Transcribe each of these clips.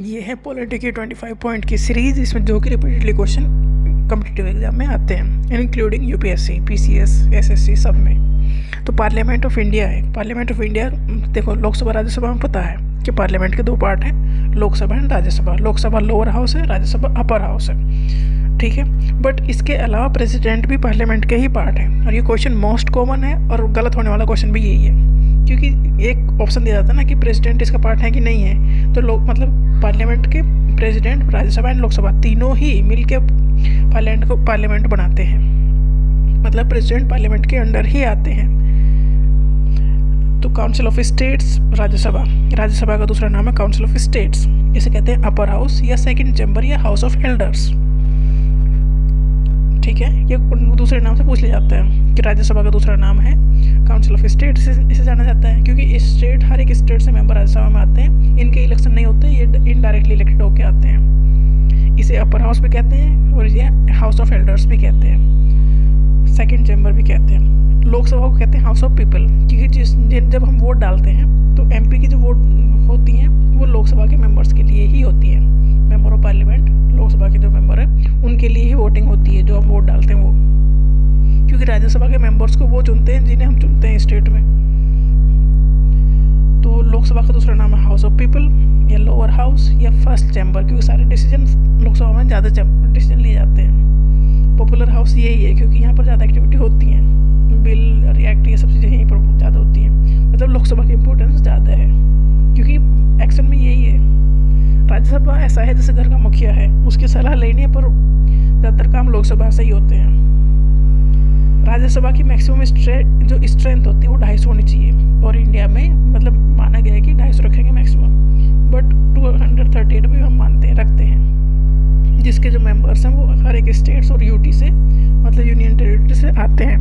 ये है पॉलिटी की 25 पॉइंट की सीरीज़, इसमें जो कि रिपीटेडली क्वेश्चन कॉम्पिटिटिव एग्जाम में आते हैं, इंक्लूडिंग यूपीएससी, पीसीएस, एसएससी, सब में। तो पार्लियामेंट ऑफ इंडिया है। पार्लियामेंट ऑफ इंडिया, देखो लोकसभा राज्यसभा में पता है कि पार्लियामेंट के दो पार्ट हैं, Lok Sabha and Rajya Sabha. Lok Sabha lower house है, राज्यसभा अपर हाउस है, ठीक है। बट इसके अलावा प्रेसिडेंट भी पार्लियामेंट के ही पार्ट है। और ये क्वेश्चन मोस्ट कॉमन है और गलत होने वाला क्वेश्चन भी यही है, क्योंकि एक ऑप्शन दिया जाता है ना कि प्रेसिडेंट इसका पार्ट है कि नहीं है। तो लोग मतलब पार्लियामेंट के प्रेसिडेंट, राज्यसभा एंड लोकसभा तीनों ही मिलके पार्लियामेंट बनाते हैं, मतलब प्रेसिडेंट पार्लियामेंट के अंडर ही आते हैं। तो council of states Rajya Sabha, Rajya Sabha का दूसरा नाम है काउंसिल ऑफ स्टेट्स। इसे कहते हैं अपर हाउस या सेकंड चैम्बर या हाउस ऑफ एल्डर्स, ठीक है। ये दूसरे नाम से पूछ लिया जाता है कि राज्यसभा का दूसरा नाम है काउंसिल ऑफ स्टेट, इसे जाना जाता है क्योंकि स्टेट, हर एक स्टेट से मेंबर राज्यसभा में आते हैं। इनके इलेक्शन नहीं होते, ये इनडायरेक्टली इलेक्टेड होकर आते हैं। इसे अपर हाउस भी कहते हैं और ये हाउस ऑफ एल्डर्स भी कहते हैं, सेकंड चैम्बर भी कहते हैं। लोकसभा को कहते हैं हाउस ऑफ पीपल, क्योंकि जब हम वोट डालते हैं तो एमपी की जो वोट होती हैं वो लोकसभा के मेंबर्स के लिए ही होती है। मेंबर ऑफ पार्लियामेंट, लोकसभा के जो मेंबर हैं उनके लिए ही वोटिंग होती है, जो हम वोट डालते हैं वो, क्योंकि राज्यसभा के मेंबर्स को वो चुनते हैं जिन्हें हम चुनते हैं स्टेट में। तो लोकसभा का दूसरा नाम है हाउस ऑफ पीपल या लोअर हाउस या फर्स्ट चैम्बर, क्योंकि सारे डिसीजन लोकसभा में ज़्यादा डिसीजन लिए जाते हैं। पॉपुलर हाउस यही है क्योंकि यहाँ पर ज़्यादा एक्टिविटी होती है, बिल, रिएक्ट, ये सब चीज़ें यहीं पर ज़्यादा होती हैं। मतलब लोकसभा की इम्पोर्टेंस ज़्यादा है क्योंकि एक्शन में यही है। राज्यसभा ऐसा है जैसे घर का मुखिया है, उसकी सलाह लेनी है, पर ज़्यादातर काम लोकसभा से ही होते हैं। राज्यसभा की मैक्सिमम जो स्ट्रेंथ होती है वो 250 होनी चाहिए, और इंडिया में मतलब माना गया है कि 250 रखेंगे मैक्सिमम, बट 238 भी हम रखते हैं, जिसके जो मेंबर्स हैं वो हर एक स्टेट्स और यूटी से, मतलब यूनियन टेरिटरी से आते हैं।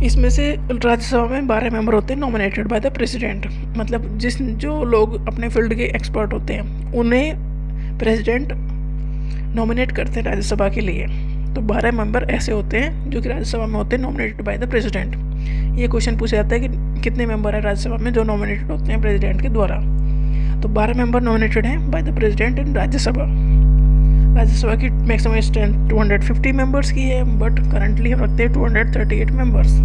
इसमें से राज्यसभा में 12 मेंबर होते हैं नॉमिनेटेड बाय द प्रेसिडेंट, मतलब जो लोग अपने फील्ड के एक्सपर्ट होते हैं उन्हें प्रेसिडेंट नॉमिनेट करते हैं राज्यसभा के लिए। तो 12 मेंबर ऐसे होते हैं जो कि राज्यसभा में होते हैं नॉमिनेटेड बाय द प्रेसिडेंट। ये क्वेश्चन पूछा जाता है कि कितने मेंबर हैं राज्यसभा में जो नॉमिनेटेड होते हैं प्रेसिडेंट के द्वारा। तो 12 मेंबर नॉमिनेटेड हैं by the president in Rajya Sabha. Rajya Sabha की मैक्सिमम स्ट्रेंथ 250 मेंबर्स की है, बट करंटली हम रखते हैं 238 मेंबर्स।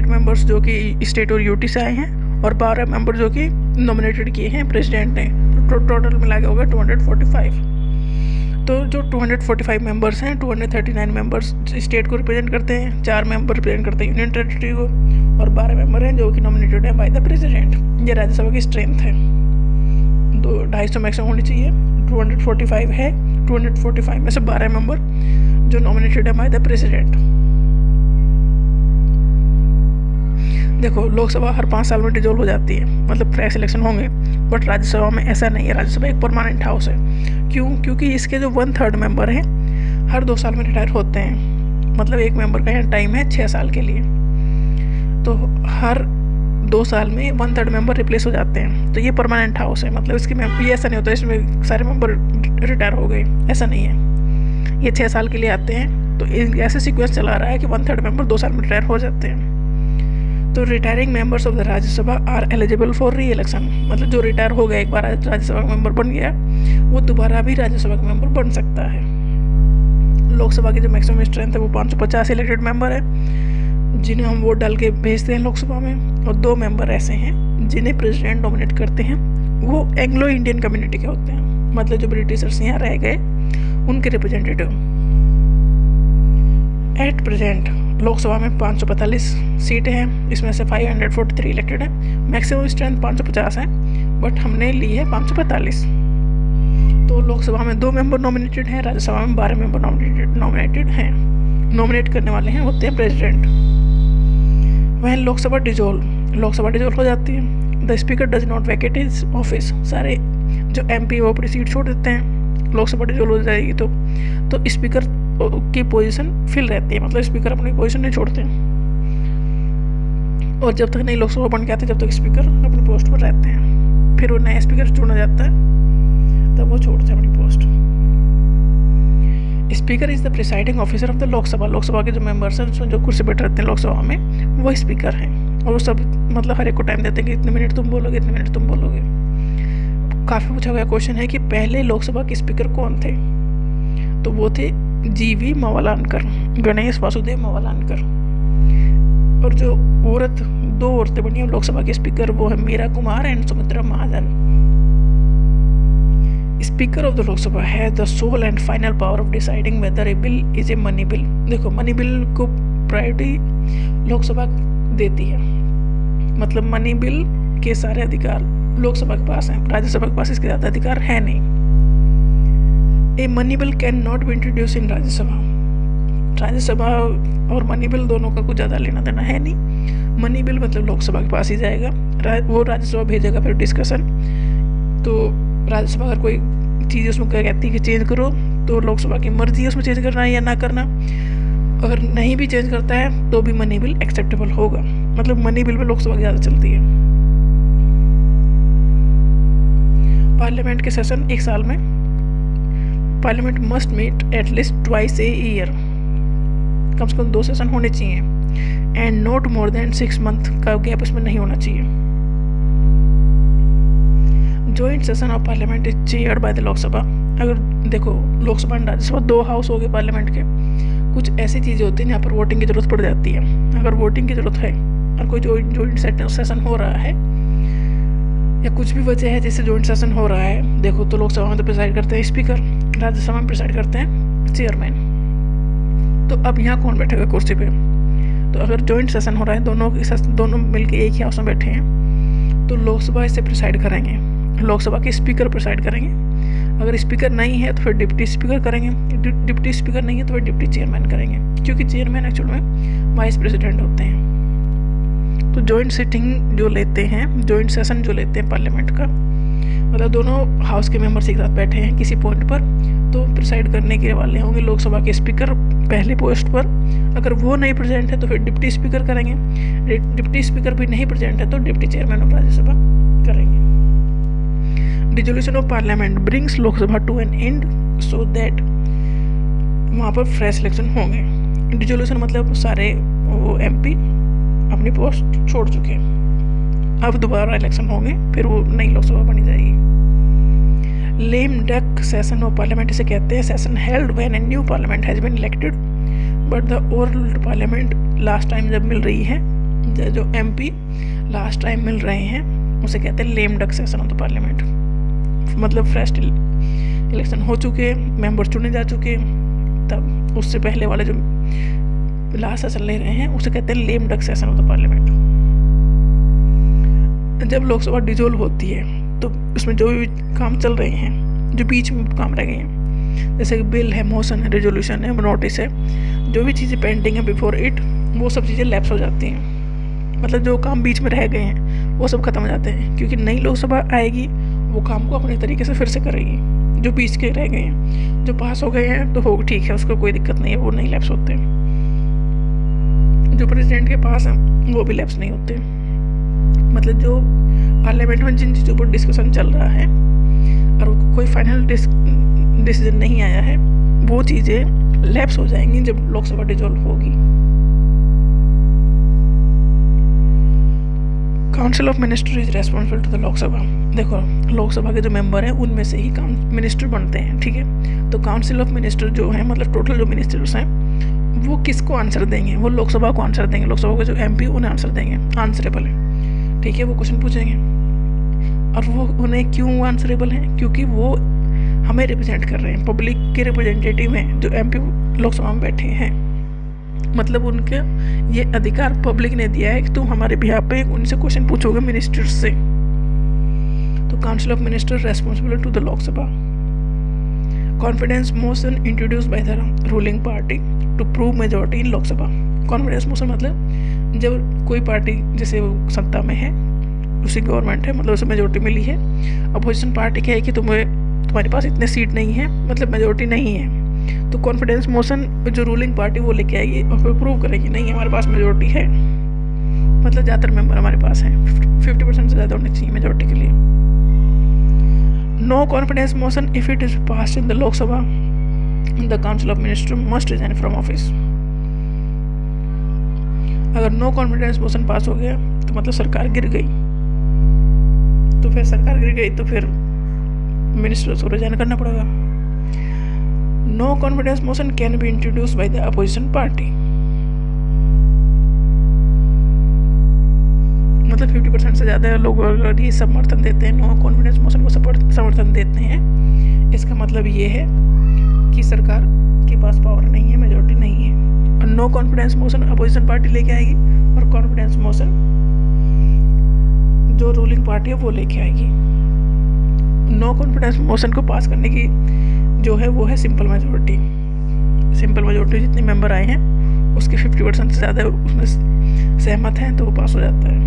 मेंबर्स जो कि स्टेट और यूटी से आए हैं, और 12 मेंबर जो कि नॉमिनेटेड किए हैं प्रेसिडेंट ने। तो टोटल मिला के होगा 245। तो जो 245 मेंबर्स हैं, 239 मेंबर्स स्टेट को रिप्रेजेंट करते हैं, 4 मेंबर रिप्रेजेंट करते हैं यूनियन टेरिटरी को, और 12 मेंबर हैं जो कि नॉमिनेटेड हैं बाय द प्रेसिडेंट। ये राज्यसभा की स्ट्रेंथ है। 250 मैक्सिमम होनी चाहिए, 245 है, 245 में से 12 मेंबर जो नॉमिनेटेड है बाय द प्रेसिडेंट। देखो लोकसभा हर 5 साल में डिजोल्व हो जाती है, मतलब फ्रेश इलेक्शन होंगे, बट राज्यसभा में ऐसा नहीं है। राज्यसभा एक परमानेंट हाउस है। क्यों? क्योंकि इसके जो 1/3 मेंबर हैं हर 2 साल में रिटायर होते हैं, मतलब एक मेंबर का यहाँ टाइम है 6 साल के लिए। तो हर 2 साल में 1/3 मेंबर रिप्लेस हो जाते हैं। तो ये परमानेंट हाउस है, मतलब इसकी ये ऐसा नहीं होता इसमें सारे मेंबर रिटायर हो गए, ऐसा नहीं है। ये 6 साल के लिए आते हैं। तो ऐसे सीक्वेंस चला रहा है कि 1/3 मेंबर 2 साल में रिटायर हो जाते हैं। तो retiring members of the Rajya Sabha are eligible for re election, मतलब जो रिटायर हो गया, एक बार राज्यसभा का मेंबर बन गया, वो दोबारा भी राज्यसभा का मेंबर बन सकता है। लोकसभा की जो मैक्सिमम स्ट्रेंथ है वो 550 इलेक्टेड मेंबर है, जिन्हें हम वोट डाल के भेजते हैं लोकसभा में। और 2 मेंबर ऐसे हैं जिन्हें प्रेसिडेंट नॉमिनेट करते हैं, वो एंग्लो इंडियन कम्युनिटी के होते हैं, मतलब जो ब्रिटिशर्स यहाँ रह गए उनके रिप्रेजेंटेटिव। एट प्रेजेंट लोकसभा में 545 सीटें हैं, इसमें से 543 इलेक्टेड है। मैक्सिमम स्ट्रेंथ 550 है, बट हमने ली है 545। तो लोकसभा में 2 मेंबर नॉमिनेटेड हैं, राज्यसभा में 12 मेंबर नॉमिनेटेड हैं। नॉमिनेट करने वाले हैं होते हैं प्रेसिडेंट। वह लोकसभा डिजोल्व हो जाती है। The speaker does not Venkat his office, सारे जो एमपी वो अपनी सीट छोड़ देते हैं। लोकसभा डिजोल्व हो जाएगी तो स्पीकर की पोजीशन फिल रहती है, मतलब स्पीकर अपनी पोजीशन नहीं छोड़ते हैं। और जब तक नई लोकसभा बन के आते जब तक स्पीकर अपनी पोस्ट पर रहते हैं, फिर वो नया स्पीकर चुना जाता है तब वो छोड़ते हैं अपनी post. Speaker is the presiding officer of the Lok Sabha. Lok Sabha के जो मेंबर्स हैं उसमें जो कुर्सी बैठे रहते हैं लोकसभा में वो स्पीकर हैं, और वो सब मतलब हर एक को टाइम देते हैं कि इतने मिनट तुम बोलोगे, इतने मिनट तुम बोलोगे। काफ़ी पूछा गया क्वेश्चन है कि पहले लोकसभा के स्पीकर कौन थे, तो वो थे जीवी मवलानकर, गणेश वासुदेव मवलानकर। और जो औरत, 2 औरतें बनी हैं लोकसभा के स्पीकर, वो है Meera Kumar and Sumitra Mahajan. Speaker of the Lok Sabha है the sole and final power of deciding whether a bill is a money bill. देखो, मनी बिल को प्रायोरिटी लोकसभा देती है, मतलब मनी बिल के सारे अधिकार लोकसभा के पास हैं, राज्यसभा के पास इसके ज़्यादा अधिकार है नहीं। A money bill can not be introduce in Rajya Sabha. Rajya Sabha और मनी बिल दोनों का कुछ ज़्यादा लेना देना है नहीं। मनी बिल मतलब लोकसभा के पास ही जाएगा, वो राज्यसभा भेजेगा फिर डिस्कशन। तो राज्यसभा अगर कोई चीज़ उसमें कहती है कि चेंज करो, तो लोकसभा की मर्जी है उसमें चेंज करना है या ना करना। अगर नहीं भी चेंज करता है तो भी मनी बिल एक्सेप्टेबल होगा, मतलब मनी बिल में लोकसभा की ज़्यादा चलती है। पार्लियामेंट के सेशन एक साल में, parliament must meet at least twice a year, कम से कम 2 सेशन होने चाहिए, and not more than 6 month का गैप उसमें नहीं होना चाहिए। Joint session of parliament is chaired by the Lok Sabha. अगर देखो, लोकसभा और राज्यसभा 2 हाउस हो गए पार्लियामेंट के, कुछ ऐसी चीज़ें होती हैं यहाँ पर वोटिंग की ज़रूरत पड़ जाती है। अगर वोटिंग की ज़रूरत है और कोई जॉइंट सेशन हो रहा है या कुछ भी वजह है जैसे जॉइंट सेशन हो रहा है, देखो तो लोकसभा में तो प्रिसाइड करते हैं स्पीकर, राज्यसभा में प्रिसाइड करते हैं चेयरमैन। तो अब यहाँ कौन बैठेगा कुर्सी पे? तो अगर जॉइंट सेशन हो रहा है, दोनों मिलके एक ही हाउस में बैठे हैं, तो लोकसभा इसे प्रिसाइड करेंगे, लोकसभा के स्पीकर प्रिसाइड करेंगे। अगर स्पीकर नहीं है तो फिर डिप्टी स्पीकर करेंगे, डिप्टी स्पीकर नहीं है तो फिर डिप्टी चेयरमैन करेंगे, क्योंकि चेयरमैन एक्चुअल में वाइस प्रेसिडेंट होते हैं। तो जॉइंट सिटिंग जो लेते हैं, जॉइंट सेशन जो लेते हैं पार्लियामेंट का, मतलब दोनों हाउस के मेंबर्स एक साथ बैठे हैं किसी पॉइंट पर, तो प्रिसाइड करने के वाले होंगे लोकसभा के स्पीकर पहले पोस्ट पर। अगर वो नहीं प्रेजेंट है तो फिर डिप्टी स्पीकर करेंगे, डिप्टी स्पीकर भी नहीं प्रेजेंट है तो डिप्टी चेयरमैन ऑफ राज्यसभा करेंगे। Dissolution of parliament brings Lok Sabha to an end so that वहाँ पर फ्रेश इलेक्शन होंगे। डिसोल्यूशन मतलब सारे वो MP अपनी पोस्ट छोड़ चुके हैं, अब दोबारा इलेक्शन होंगे, फिर वो नई लोकसभा बनी जाएगी। Lame duck session of parliament इसे कहते हैं। Session held when a new parliament has been elected but the old parliament last time जब मिल रही है, जो MP लास्ट टाइम मिल रहे हैं उसे कहते हैं लेम duck session of the parliament. मतलब फ्रेश इलेक्शन हो चुके, मेंबर चुने जा चुके, तब उससे पहले वाले जो लास्ट सेशन ले रहे हैं उसे कहते हैं लेम duck session of the parliament. जब लोकसभा डिसॉल्व होती है तो उसमें जो भी काम चल रहे हैं, जो बीच में काम रह गए हैं, जैसे कि बिल है, मोशन है, रेजोल्यूशन है, नोटिस है, जो भी चीज़ें पेंडिंग है बिफोर इट, वो सब चीज़ें लैप्स हो जाती हैं। मतलब जो काम बीच में रह गए हैं वो सब खत्म हो जाते हैं, क्योंकि नई लोकसभा आएगी, वो काम को अपने तरीके से फिर से करेगी। जो बीच के रह गए हैं, जो पास हो गए हैं तो हो ठीक है, उसको कोई दिक्कत नहीं है, वो नहीं लैप्स होते। जो प्रेसिडेंट के पास हैं वो भी लैप्स नहीं होते। मतलब जो पार्लियामेंट में जिन चीज़ों पर डिस्कशन चल रहा है और कोई फाइनल डिसीजन नहीं आया है, वो चीज़ें लैप्स हो जाएंगी जब लोकसभा डिसॉल्व होगी। Council of minister is responsible to the Lok Sabha. देखो, लोकसभा के जो मेंबर हैं उनमें से ही मिनिस्टर बनते हैं, ठीक है। तो काउंसिल ऑफ मिनिस्टर जो है, मतलब टोटल जो मिनिस्टर्स हैं, वो किसको आंसर देंगे? वो लोकसभा को आंसर देंगे। लोकसभा के जो MP उन्हें आंसर देंगे, आंसरेबल है, ठीक है। वो क्वेश्चन पूछेंगे और वो उन्हें क्यों आंसरेबल हैं? क्योंकि वो हमें रिप्रेजेंट कर रहे हैं, पब्लिक के रिप्रेजेंटेटिव हैं जो MP लोकसभा में बैठे हैं। मतलब उनके ये अधिकार पब्लिक ने दिया है कि तुम हमारे बिहाफ पे उनसे क्वेश्चन पूछोगे मिनिस्टर्स से। तो council of minister responsible to the Lok Sabha. Confidence motion introduced by the ruling party to prove majority in Lok Sabha. Confidence motion मतलब जब कोई पार्टी जैसे वो सत्ता में है, उसी गवर्नमेंट है, मतलब उसे मेजॉरिटी मिली है, अपोजिशन पार्टी क्या है कि तुम्हारे पास इतने सीट नहीं है, मतलब मेजॉरिटी नहीं है, तो कॉन्फिडेंस मोशन जो रूलिंग पार्टी वो लेके आएगी और फिर प्रूव करेगी नहीं हमारे पास मेजॉरिटी है, मतलब ज़्यादातर मेंबर हमारे पास हैं, 50% से ज़्यादा होने चाहिए मेजॉरिटी के लिए। No confidence motion if it is pass in the Lok Sabha the council of minister must resign from office. अगर नो कॉन्फिडेंस मोशन पास हो गया तो मतलब सरकार गिर गई, तो फिर सरकार गिर गई तो फिर मिनिस्टर्स को रिजाइन करना पड़ेगा। No confidence motion can be introduce by the opposition party, मतलब 50% से ज़्यादा लोग अगर ये समर्थन देते हैं, नो कॉन्फिडेंस मोशन को समर्थन देते हैं, इसका मतलब ये है कि सरकार के पास पावर नहीं है, मेजोरिटी नहीं है। और no confidence motion opposition party लेके आएगी और कॉन्फिडेंस मोशन जो रूलिंग पार्टी है वो लेके आएगी। नो कॉन्फिडेंस मोशन को पास करने की जो है वो है सिंपल मेजोरिटी। सिंपल मेजोरिटी जितने मेंबर आए हैं उसके 50% से ज़्यादा उसमें सहमत हैं तो वो पास हो जाता है।